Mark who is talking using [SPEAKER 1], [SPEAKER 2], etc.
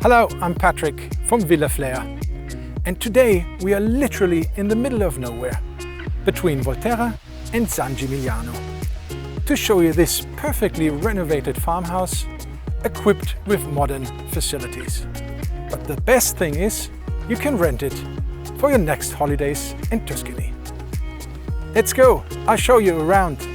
[SPEAKER 1] Hello, I'm Patrick from Villa Flair, and today we are literally in the middle of nowhere, between Volterra and San Gimigliano, to show you this perfectly renovated farmhouse equipped with modern facilities. But the best thing is, you can rent it for your next holidays in Tuscany. Let's go, I'll show you around.